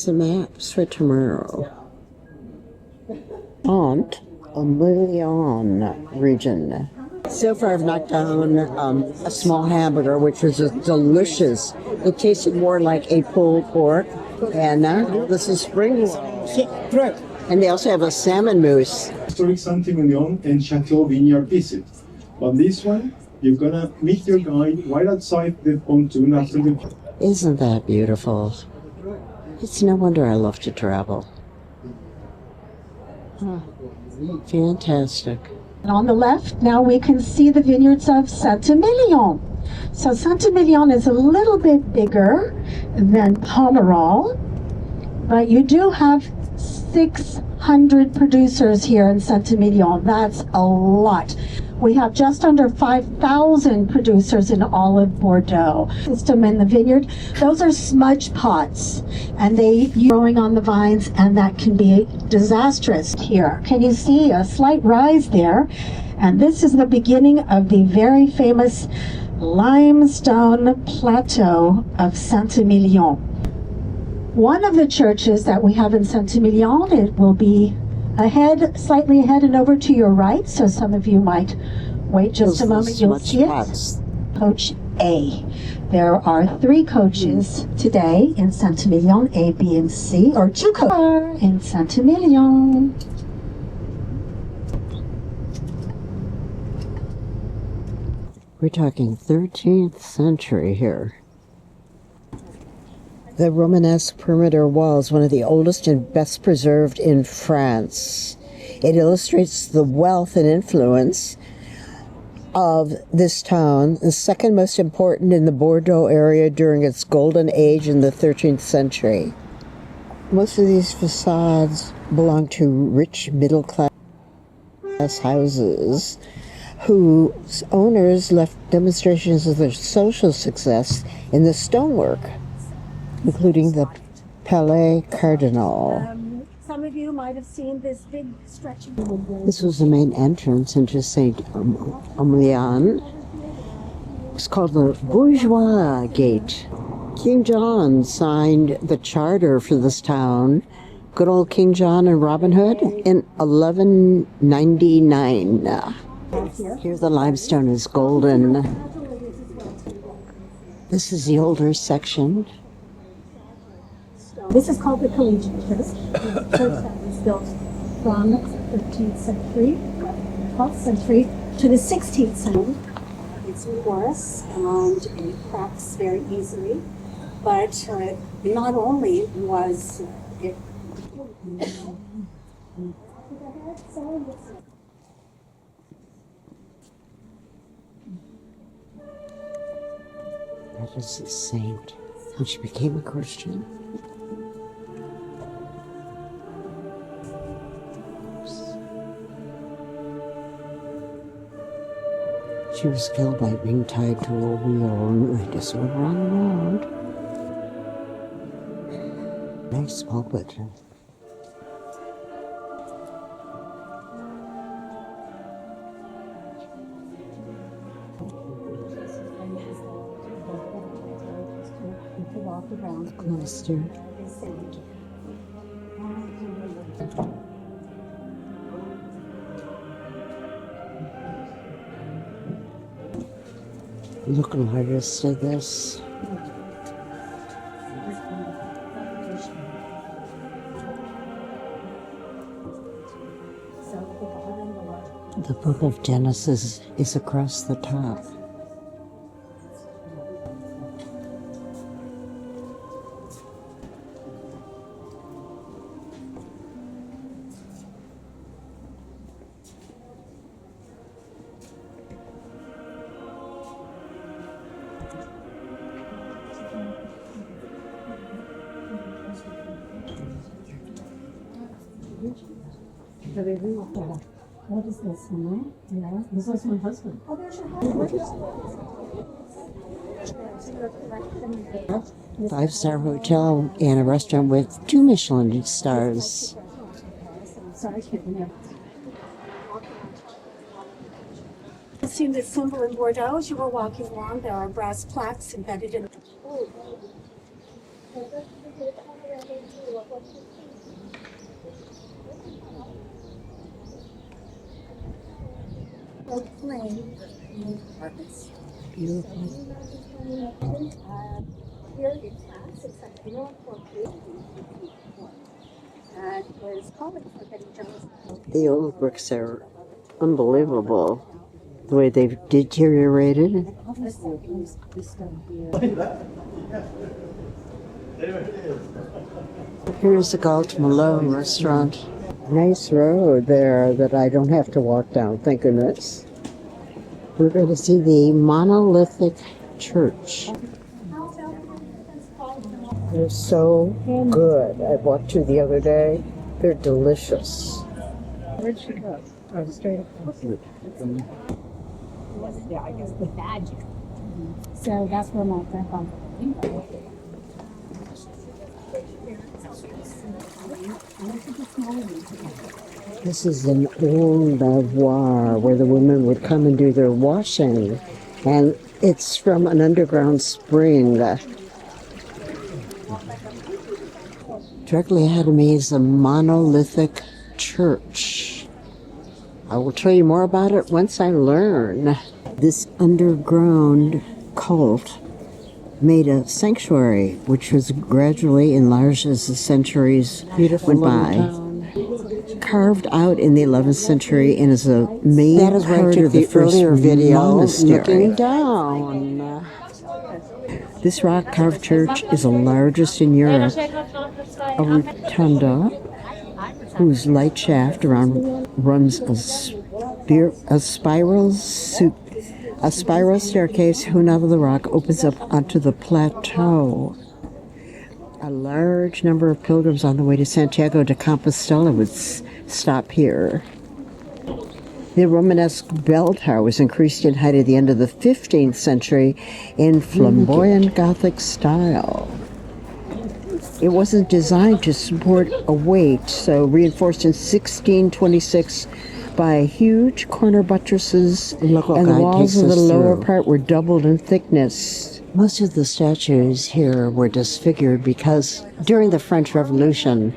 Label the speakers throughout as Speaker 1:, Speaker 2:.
Speaker 1: the maps for tomorrow. Saint-Emilion region. So far I've knocked down a small hamburger, which was just delicious. It tasted more like a pulled pork. And this is spring roll. And they also have a salmon mousse.
Speaker 2: Historic Saint-Emilion and Chateau Vineyard visit. On this one, you're gonna meet your guide right outside the pontoon after the...
Speaker 1: Isn't that beautiful? It's no wonder I love to travel. Fantastic.
Speaker 3: And on the left, now we can see the vineyards of Saint-Émilion. So Saint-Émilion is a little bit bigger than Pomerol, but you do have 600 producers here in Saint-Émilion. That's a lot. We have just under 5,000 producers in olive Bordeaux. System in the vineyard, those are smudge pots, and they growing on the vines, and that can be disastrous here. Can you see a slight rise there? And this is the beginning of the very famous limestone plateau of Saint-Emilion. One of the churches that we have in Saint-Emilion, it will be slightly ahead and over to your right, so some of you might wait just a moment, you'll see it. Coach A. There are 3 coaches today in Saint-Emilion, A, B, and C, or 2 coaches in Saint-Emilion.
Speaker 1: We're talking 13th century here. The Romanesque perimeter wall is one of the oldest and best preserved in France. It illustrates the wealth and influence of this town, the second most important in the Bordeaux area during its golden age in the 13th century. Most of these facades belong to rich middle-class houses whose owners left demonstrations of their social success in the stonework, including the Palais Cardinal.
Speaker 3: Some of you might have seen this big stretching.
Speaker 1: This was the main entrance into Saint-Emilion. It's called the Bourgeois Gate. King John signed the charter for this town, good old King John and Robin Hood, in 1199. Here the limestone is golden. This is the older section.
Speaker 3: This is called the Collegiate Church. The church that was built from the 13th century, 12th century to the 16th century. It's porous and it cracks very easily, but not only was it...
Speaker 1: That is a saint, and she became a Christian. She was killed by being tied to a wheel, and I just went around the road. Nice pulpit. Cloister. Look at the artist of this. The book of Genesis is across the top.
Speaker 3: What is this one? Yeah, this is my husband. Oh, there's your husband.
Speaker 1: 5-star hotel and a restaurant with 2 Michelin stars.
Speaker 3: Sorry, I've seen this symbol in Bordeaux as you were walking along. There are brass plaques embedded in
Speaker 1: Beautiful.
Speaker 3: Here in France, it's a beautiful and was common for many generations.
Speaker 1: The old bricks are unbelievable. The way they've deteriorated. Here's the Galt Malone restaurant. Nice road there that I don't have to walk down, thank goodness. We're going to see the monolithic church. They're so good. I walked through the other day. They're delicious. Where'd she go? Oh, straight across.
Speaker 4: Yeah, I guess the badge. So that's where my grandpa.
Speaker 1: This is an old lavoir where the women would come and do their washing. And it's from an underground spring. Directly ahead of me is a monolithic church. I will tell you more about it once I learn. This underground cult made a sanctuary, which was gradually enlarged as the centuries went by. Carved out in the 11th century and is a main part of the earlier video monastery. Looking down. This rock-carved church is the largest in Europe. A rotunda whose light shaft runs a spiral staircase hewn out of the rock opens up onto the plateau. A large number of pilgrims on the way to Santiago de Compostela would stop here. The Romanesque bell tower was increased in height at the end of the 15th century in flamboyant Gothic style. It wasn't designed to support a weight, so reinforced in 1626 by huge corner buttresses, and the walls of the lower part were doubled in thickness. Most of the statues here were disfigured because during the French Revolution,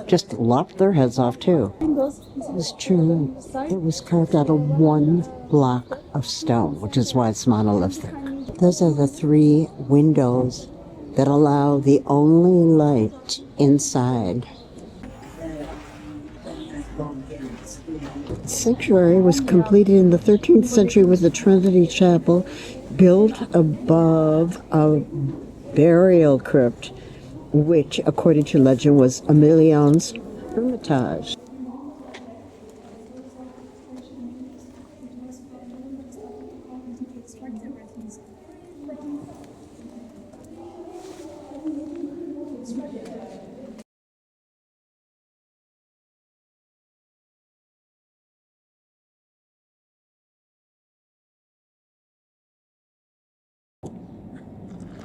Speaker 1: just lopped their heads off too. It was true. It was carved out of one block of stone, which is why it's monolithic. Those are the 3 windows that allow the only light inside. The sanctuary was completed in the 13th century with the Trinity Chapel built above a burial crypt, which, according to legend, was Emilion's hermitage.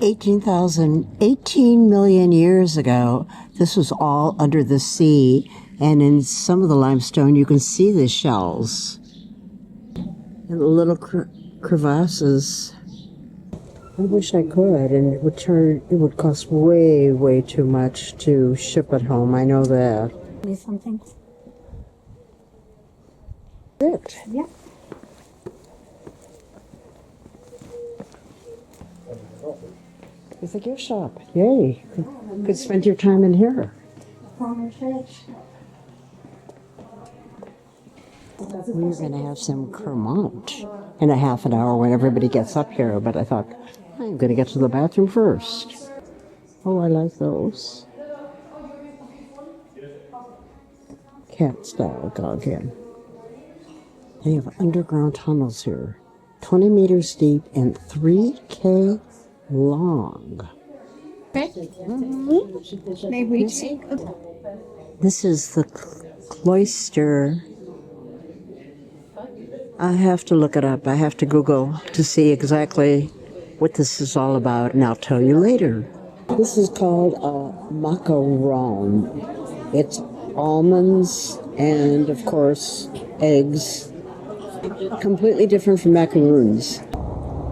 Speaker 1: $18 million years ago, this was all under the sea, and in some of the limestone you can see the shells and the little crevasses. I wish I could, and it would cost way too much to ship it home. I know that.
Speaker 4: Need something?
Speaker 1: Good.
Speaker 4: Yeah.
Speaker 1: It's a gift shop. Yay. Could spend your time in here.
Speaker 4: Former church.
Speaker 1: We were going to have some Cremant in a half an hour when everybody gets up here, but I thought, I'm going to get to the bathroom first. Oh, I like those. Cat style Gauguin. They have underground tunnels here, 20 meters deep and 3K long.
Speaker 4: Mm-hmm. Maybe we take a...
Speaker 1: This is the cloister. I have to look it up. I have to Google to see exactly what this is all about, and I'll tell you later. This is called a macaron. It's almonds and, of course, eggs. Completely different from macaroons.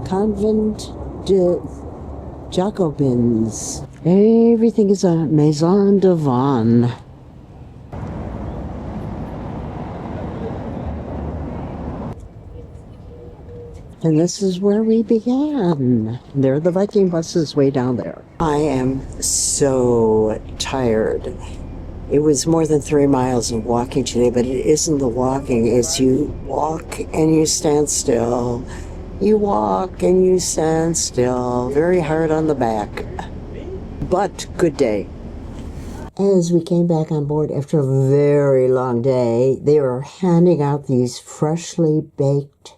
Speaker 1: Convent de Jacobins. Everything is a Maison de Vin. And this is where we began. There are the Viking buses way down there. I am so tired. It was more than 3 miles of walking today, but it isn't the walking. It's you walk and you stand still. You walk and you stand still. Very hard on the back. But good day. As we came back on board after a very long day, they were handing out these freshly baked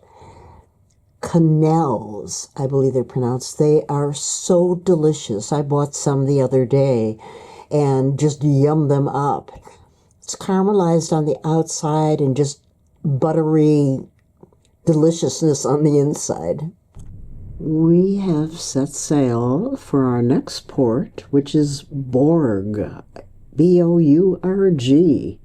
Speaker 1: quenelles, I believe they're pronounced. They are so delicious. I bought some the other day and just yummed them up. It's caramelized on the outside and just buttery deliciousness on the inside. We have set sail for our next port, which is Borg. B-O-U-R-G.